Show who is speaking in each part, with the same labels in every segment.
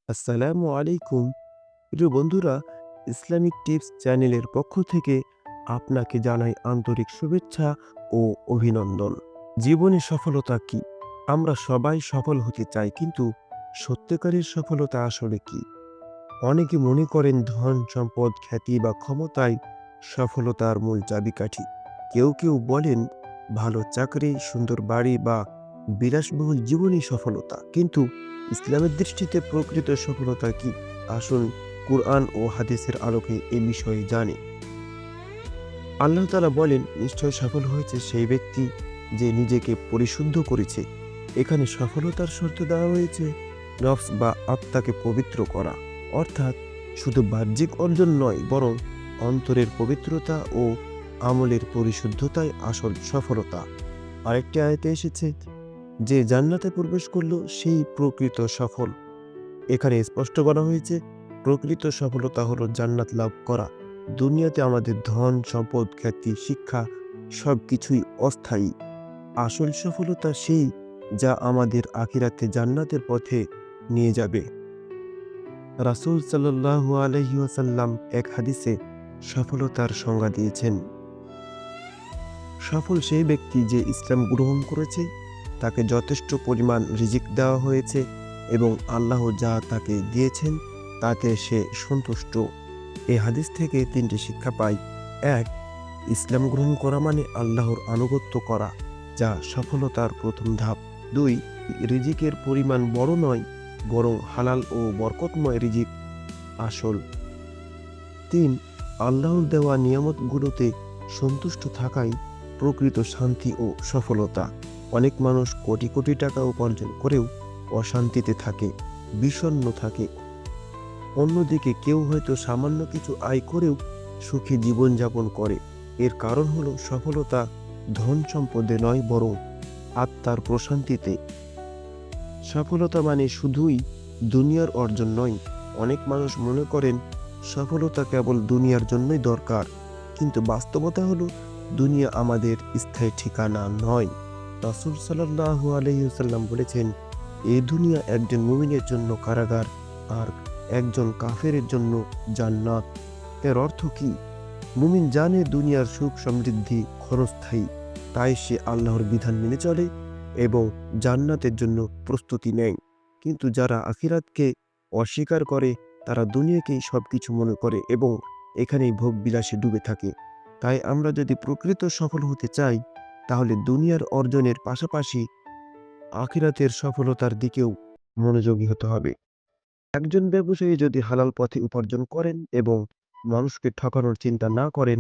Speaker 1: আসসালামু আলাইকুম। প্রিয় বন্ধুরা, ইসলামিক টিপস চ্যানেলের পক্ষ থেকে আপনাকে জানাই আন্তরিক শুভেচ্ছা ও অভিনন্দন। জীবনে সফলতা কি? আমরা সবাই সফল হতে চাই, কিন্তু সত্যিকারের সফলতা আসলে কি? অনেকে মনে করেন ধন, সম্পদ, খ্যাতি বা ক্ষমতাই সফলতার মূল চাবিকাঠি। কেউ কেউ বলেন ভালো চাকরি, সুন্দর বাড়ি বা বিলাসবহুল জীবনই সফলতা। কিন্তু ইসলামের দৃষ্টিতে প্রকৃত সফলতা কি? আসুন কুরআন ও হাদিসের আলোকে এ বিষয়ে জানি। আল্লাহ তাআলা বলেন, নিশ্চয় সফল হয়েছে সেই ব্যক্তি যে নিজেকে পরিশুদ্ধ করেছে। এখানে সফলতার শর্ত দেওয়া হয়েছে নফস বা আত্মাকে পবিত্র করা, অর্থাৎ শুধু বাহ্যিক অর্জন নয়, বরং অন্তরের পবিত্রতা ও আমলের পরিশুদ্ধতাই আসল সফলতা। আরেকটি আয়াতে এসেছে, যে জান্নাতে প্রবেশ করলো সেই প্রকৃত সফল। এখানে স্পষ্ট করা হয়েছে প্রকৃত সফলতা হলো জান্নাত লাভ করা। দুনিয়াতে আমাদের ধন, সম্পদ, খ্যাতি, শিক্ষা সবকিছুই অস্থায়ী। আসল সফলতা সেই যা আমাদের আখিরাতে জান্নাতের পথে নিয়ে যাবে। রাসূল সাল্লাল্লাহু আলাইহি ওয়াসাল্লাম এক হাদিসে সফলতার সংজ্ঞা দিয়েছেন, সফল সেই ব্যক্তি যে ইসলাম গ্রহণ করেছে, তাকে যথেষ্ট পরিমাণ রিজিক দেওয়া হয়েছে এবং আল্লাহ যা তাকে দিয়েছেন তাতে সে সন্তুষ্ট। এই হাদিস থেকে তিনটি শিক্ষা পাই। এক, ইসলাম গ্রহণ করা মানে আল্লাহর আনুগত্য করা, যা সফলতার প্রথম ধাপ। দুই, রিজিকের পরিমাণ বড় নয়, বরং হালাল ও বরকতময় রিজিক আসল। তিন, আল্লাহর দেওয়া নিয়ামতগুলোতে সন্তুষ্ট থাকাই প্রকৃত শান্তি ও সফলতা। অনেক মানুষ কোটি কোটি টাকা উপার্জন করেও অশান্তিতে থাকে, বিষণ্ণ থাকে। অন্যদিকে কেউ হয়তো সামান্য কিছু আয় করেও সুখী জীবনযাপন করে। এর কারণ হলো সফলতা ধন সম্পদে নয়, বরং আত্মার প্রশান্তিতে। সফলতা মানে শুধুই দুনিয়ার অর্জন নয়। অনেক মানুষ মনে করেন সফলতা কেবল দুনিয়ার জন্যই দরকার, কিন্তু বাস্তবতা হলো দুনিয়া আমাদের স্থায়ী ঠিকানা নয়। রাসূল সাল্লাল্লাহু আলাইহি ওয়াসাল্লাম বলেছেন, এই দুনিয়া একজন মুমিনের জন্য কারাগার, আর একজন কাফেরের জন্য জান্নাত। এর অর্থ কি? মুমিন জানে দুনিয়ার সুখ সমৃদ্ধি ক্ষণস্থায়ী, তাই সে আল্লাহর বিধান মেনে চলে এবং জান্নাতের জন্য প্রস্তুতি নেয়। কিন্তু যারা আখিরাতকে অস্বীকার করে, তারা দুনিয়াকেই সবকিছু মনে করে এবং এখানেই ভোগ বিলাসে ডুবে থাকে। তাই আমরা যদি প্রকৃত সফল হতে চাই, তাহলে দুনিয়ার অর্জনের পাশাপাশি আখিরাতের সফলতার দিকেও মনোযোগী হতে হবে। একজন ব্যবসায়ী যদি হালাল পথে উপার্জন করেন এবং মানুষকে ঠকানোর চিন্তা না করেন,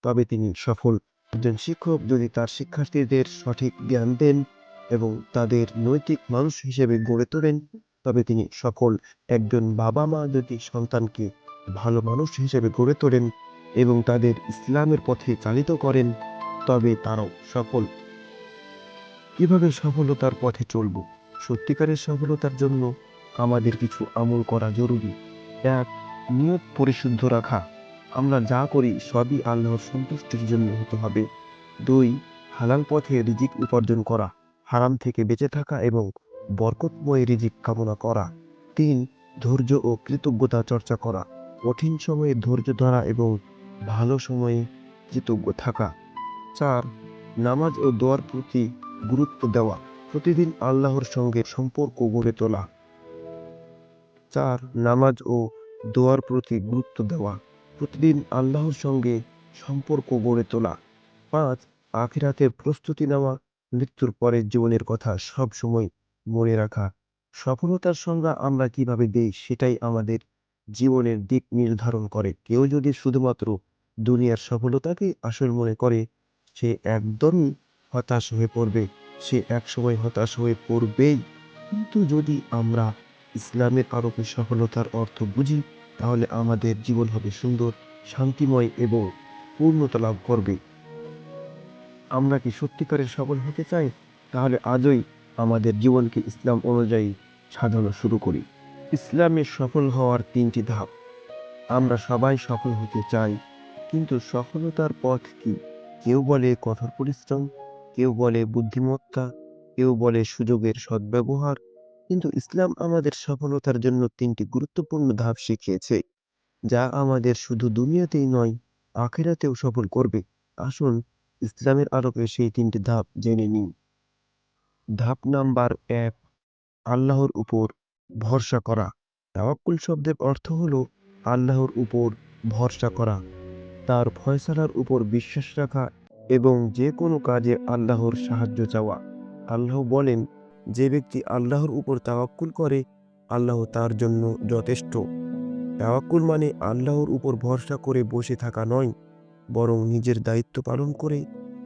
Speaker 1: তবে তিনি সফল। একজন শিক্ষক যদি তার শিক্ষার্থীদের সঠিক জ্ঞান দেন এবং তাদের নৈতিক মানুষ হিসেবে গড়ে তোলেন, তবে তিনি সফল। একজন বাবা মা যদি সন্তানকে ভালো মানুষ হিসেবে গড়ে তোলেন এবং তাদের ইসলামের পথে চালিত করেন, তবে তারাও সফল। কিভাবে সফলতার পথে চলব? সত্যিকারের সফলতার জন্য আমাদের কিছু আমল করা জরুরি। এক, নিয়ত পরিশুদ্ধ রাখা। আমরা যা করি সবই আল্লাহর সন্তুষ্টির জন্য হতে হবে। দুই, হালাল পথে রিজিক উপার্জন করা, হারাম থেকে বেঁচে থাকা এবং বরকতময় রিজিক কামনা করা। তিন, ধৈর্য ও কৃতজ্ঞতা চর্চা করা, কঠিন সময়ে ধৈর্য ধরা এবং ভালো সময়ে কৃতজ্ঞ থাকা। চার, নামাজ ও দোয়ার প্রতি গুরুত্ব দেওয়া, প্রতিদিন আল্লাহর সঙ্গে সম্পর্ক গড়ে তোলা। চার, নামাজ ও দোয়ার প্রতি গুরুত্ব দেওয়া, প্রতিদিন আল্লাহর সঙ্গে সম্পর্ক গড়ে তোলা। পাঁচ, আখিরাতের প্রস্তুতি নেওয়া, মৃত্যুর পরের জীবনের কথা সব সময় মনে রাখা। সফলতার সংজ্ঞা আমরা কিভাবে দেই সেটাই আমাদের জীবনের দিক নির্ধারণ করে। কেউ যদি শুধুমাত্র দুনিয়ার সফলতাকে আসল মনে করে, সে একদমই হতাশ হয়ে পড়বে। সে একসময় হতাশ হয়ে পড়বেই। কিন্তু যদি আমরা ইসলামের আলোকে সফলতার অর্থ বুঝি, তাহলে আমাদের জীবন হবে সুন্দর, শান্তিময় এবং পূর্ণতা লাভ করবে। আমরা কি সত্যিকারের সফল হতে চাই? তাহলে আজই আমাদের জীবনকে ইসলাম অনুযায়ী সাজানো শুরু করি। ইসলামের সফল হওয়ার তিনটি ধাপ। আমরা সবাই সফল হতে চাই, কিন্তু সফলতার পথ কি? কেউ বলে কঠোর পরিশ্রম, কেউ বলে বুদ্ধিমত্তা, কেউ বলে সুযোগের সদ্ব্যবহার, কিন্তু ইসলাম আমাদের সফলতার জন্য 3টি গুরুত্বপূর্ণ ধাপ শিখিয়েছে, যা আমাদের শুধু দুনিয়াতেই নয়, আখিরাতেও সফল করবে। আসুন ইসলামের আলোকে সেই 3টি ধাপ জেনে নিই। ধাপ নাম্বার 1, আল্লাহর উপর ভরসা করা। তাওয়াক্কুল শব্দের অর্থ হলো আল্লাহর উপর ভরসা করা, তার ফয়সালার উপর বিশ্বাস রাখা এবং যে কোনো কাজে আল্লাহর সাহায্য চাওয়া। আল্লাহ বলেন, যে ব্যক্তি আল্লাহর উপর তাওয়াক্কুল করে, আল্লাহ তার জন্য যথেষ্ট। তাওয়াক্কুল মানে আল্লাহর উপর ভরসা করে বসে থাকা নয়, বরং নিজের দায়িত্ব পালন করে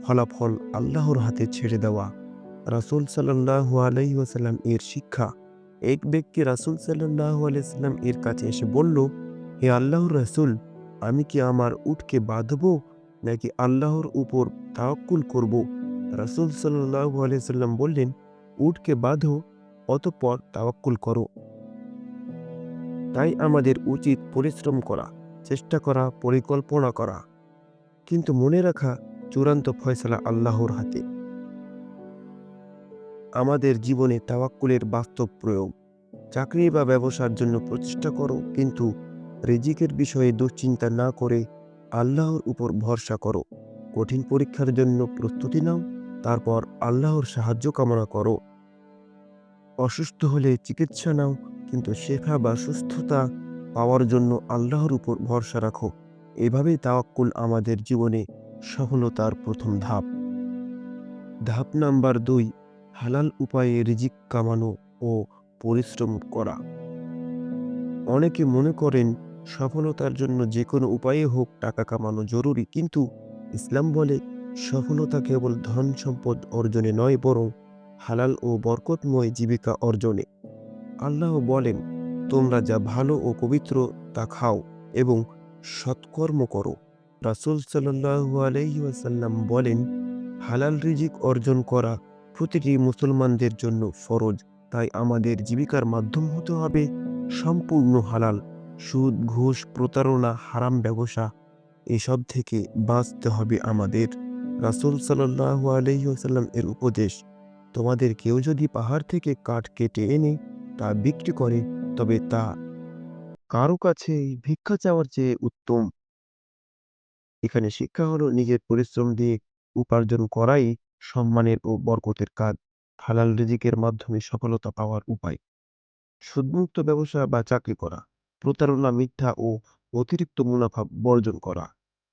Speaker 1: ফলাফল আল্লাহর হাতে ছেড়ে দেওয়া। রাসূল সাল্লাল্লাহু আলাইহি ওয়াসাল্লাম এর শিক্ষা। এক ব্যক্তি রাসূল সাল্লাল্লাহু আলাইহি ওয়াসাল্লাম এর কাছে এসে বলল, হে আল্লাহর রাসূল, আমি কি আমার উটকে বাঁধবো নাকি আল্লাহর উপর তাওয়াক্কুল করব? রাসূল সাল্লাল্লাহু আলাইহি ওয়াসাল্লাম বললেন, উটকে বাঁধো, অতঃপর তাওয়াক্কুল করো। তাই আমাদের উচিত পরিশ্রম করা, চেষ্টা করা, পরিকল্পনা করা, কিন্তু মনে রাখা চূড়ান্ত ফয়সালা আল্লাহর হাতে। আমাদের জীবনে তাওয়াক্কুলের বাস্তব প্রয়োগ। চাকরি বা ব্যবসার জন্য প্রচেষ্টা করো, কিন্তু রিজিকের বিষয়ে দুশ্চিন্তা না করে আল্লাহর উপর ভরসা করো। কঠিন পরীক্ষার জন্য প্রস্তুতি নাও, তারপর আল্লাহর সাহায্য কামনা করো। অসুস্থ হলে চিকিৎসা নাও, কিন্তু শেফা বা সুস্থতা পাওয়ার জন্য আল্লাহর উপর ভরসা রাখো। এভাবেই তাওয়াক্কুল আমাদের জীবনে সফলতার প্রথম ধাপ। ধাপ নাম্বার 2, হালাল উপায়ে রিজিক কামানো ও পরিশ্রম করা। অনেকে মনে করেন সফলতার জন্য যে কোনো উপায়ে হোক টাকা কামানো জরুরি, কিন্তু ইসলাম বলে সফলতা কেবল ধন সম্পদ অর্জনে নয়, বরং হালাল ও বরকতময় জীবিকা অর্জনে। আল্লাহ বলেন, তোমরা যা ভালো ও পবিত্র তা খাও এবং সৎকর্ম করো। রাসূল সাল্লাল্লাহু আলাইহি ওয়াসাল্লাম বলেন, হালাল রিজিক অর্জন করা প্রতিটি মুসলমানদের জন্য ফরজ। তাই আমাদের জীবিকার মাধ্যম হতে হবে সম্পূর্ণ হালাল। সুদ, ঘুষ, প্রতারণা, হারাম ব্যবসা এসব থেকে বাঁচতে হবে আমাদের। রাসূল সাল্লাল্লাহু আলাইহি ওয়াসাল্লাম এর উপদেশ, তোমাদের কেউ যদি পাহাড় থেকে কাঠ কেটে এনে তা বিক্রি করে, তবে তা কারো কাছে ভিক্ষা চাওয়ার চেয়ে উত্তম। এখানে শিক্ষা হলো নিজের পরিশ্রম দিয়ে উপার্জন করাই সম্মানের ও বরকতের কাজ। হালাল রিজিকের মাধ্যমে সফলতা পাওয়ার উপায়। সুদমুক্ত ব্যবসা বা চাকরি করা, প্রতারণা, মিথ্যা ও অতিরিক্ত মুনাফা বর্জন করা,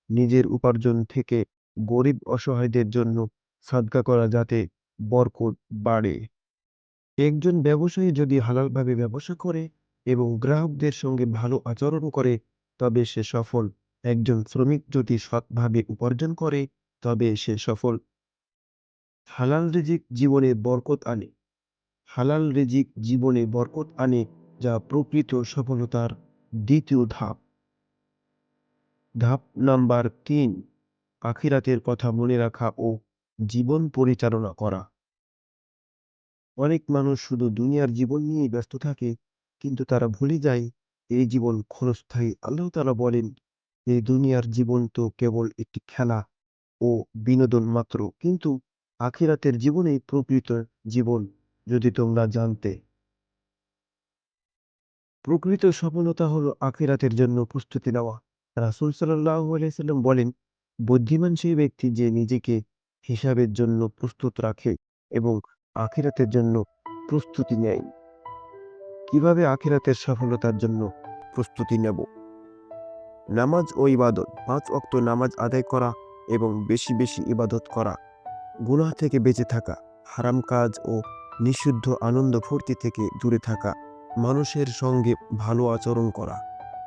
Speaker 1: নিজের উপার্জন থেকে গরিব অসহায়দের জন্য সাদকা করা যাতে বরকত বাড়ে। একজন ব্যবসায়ী যদি হালালভাবে ব্যবসা করে এবং গ্রাহকদের সঙ্গে ভালো আচরণ করে, তবে সে সফল। একজন শ্রমিক যদি সৎভাবে উপার্জন করে, তবে সে সফল। হালাল রিজিক জীবনে বরকত আনে। হালাল রিজিক জীবনে বরকত আনে, যা প্রকৃত সফলতার দ্বিতীয় ধাপ। ধাপ নাম্বার 3, আখিরাতের কথা মনে রাখা ও জীবন পরিচালনা করা। অনেক মানুষ শুধু দুনিয়ার জীবন নিয়েই ব্যস্ত থাকে, কিন্তু তারা ভুলে যায় এই জীবন ক্ষণস্থায়ী। আল্লাহ তাআলা বলেন, এই দুনিয়ার জীবন তো কেবল একটি খেলা ও বিনোদন মাত্র, কিন্তু আখিরাতের জীবনেই প্রকৃত জীবন। যদি তোমরা জানতে। প্রকৃত সফলতা হলো আখিরাতের জন্য প্রস্তুতি নেওয়া। রাসূল সাল্লাল্লাহু আলাইহি সাল্লাম বলেন, বুদ্ধিমান সেই ব্যক্তি যে নিজেকে হিসাবের জন্য প্রস্তুত রাখে এবং আখিরাতের জন্য প্রস্তুতি নেয়। কিভাবে আখিরাতের সফলতার জন্য প্রস্তুতি নেব? নামাজ ও ইবাদত। 5 ওয়াক্ত নামাজ আদায় করা এবং বেশি বেশি ইবাদত করা। গুনাহ থেকে বেঁচে থাকা, হারাম কাজ ও নিষিদ্ধ আনন্দ ফুর্তি থেকে দূরে থাকা, মানুষের সঙ্গে ভালো আচরণ করা,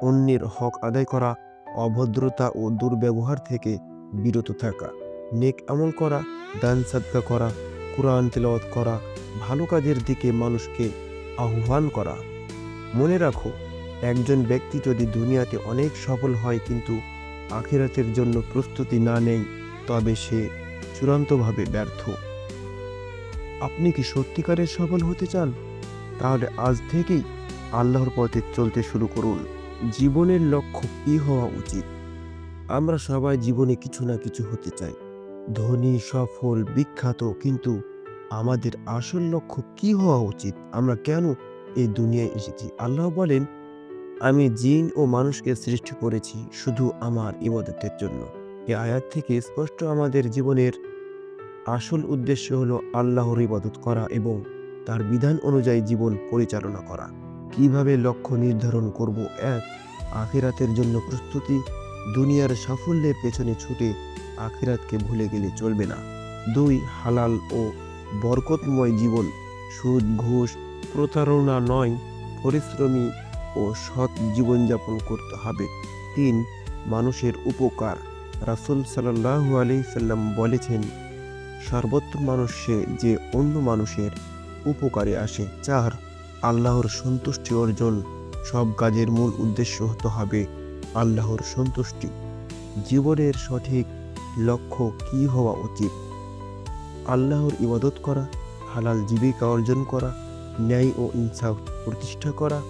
Speaker 1: অন্যের হক আদায় করা, অভদ্রতা ও দুর্ব্যবহার থেকে বিরত থাকা, নেক আমল করা, দান সাদকা করা, কুরআন তিলাওয়াত করা, ভালো কাজের দিকে মানুষকে আহ্বান করা। মনে রাখো, একজন ব্যক্তি যদি দুনিয়াতে অনেক সফল হয় কিন্তু আখিরাতের জন্য প্রস্তুতি না নেয়, তবে সে চূড়ান্তভাবে ব্যর্থ। আপনি কি সত্যিকারের সফল হতে চান? তাহলে আজ থেকেই আল্লাহর পথে চলতে শুরু করুন। জীবনের লক্ষ্য কী হওয়া উচিত? আমরা সবাই জীবনে কিছু না কিছু হতে চাই, ধনী, সফল, বিখ্যাত, কিন্তু আমাদের আসল লক্ষ্য কি হওয়া উচিত, আমরা কেন এই দুনিয়ায় এসেছি। আল্লাহ বলেন, আমি জিন ও মানুষকে সৃষ্টি করেছি শুধু আমার ইবাদতের জন্য। এই আয়াত থেকে স্পষ্ট আমাদের জীবনের আসল উদ্দেশ্য হলো আল্লাহর ইবাদত করা এবং তার বিধান অনুযায়ী জীবন পরিচালনা করা। কিভাবে লক্ষ্য নির্ধারণ করব? ১. আখিরাতের জন্য প্রস্তুতি। দুনিয়ার সাফল্যের পেছনে ছুটে আখিরাতকে ভুলে গেলে চলবে না। ২. হালাল ও বরকতময় জীবন। সুদ, ঘুষ, প্রতারণা নয়, পরিশ্রমী ও সৎ জীবনযাপন করতে হবে। ৩. মানুষের উপকার। রাসূল সাল্লাল্লাহু আলাইহি সাল্লাম বলেছেন, সর্বোত্তম মানুষ সে যে অন্য মানুষের উপকারে আসে। ৪. আল্লাহর সন্তুষ্টি অর্জন। সব কাজের মূল উদ্দেশ্য হতে হবে আল্লাহর সন্তুষ্টি। জীবনের সঠিক লক্ষ্য কি হওয়া উচিত? আল্লাহর ইবাদত করা, হালাল জীবিকা অর্জন করা, ন্যায় ও ইনসাফ প্রতিষ্ঠা করা,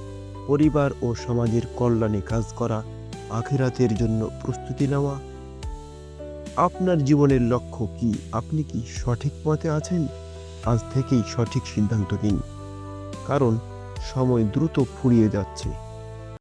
Speaker 1: পরিবার ও সমাজের কল্যাণে কাজ করা, আখিরাতের জন্য প্রস্তুতি নেওয়া। আপনার জীবনের লক্ষ্য কি? আপনি কি সঠিক পথে আছেন? আজ থেকেই সঠিক সিদ্ধান্ত নিন, কারণ সময় দ্রুত ফুরিয়ে যাচ্ছে।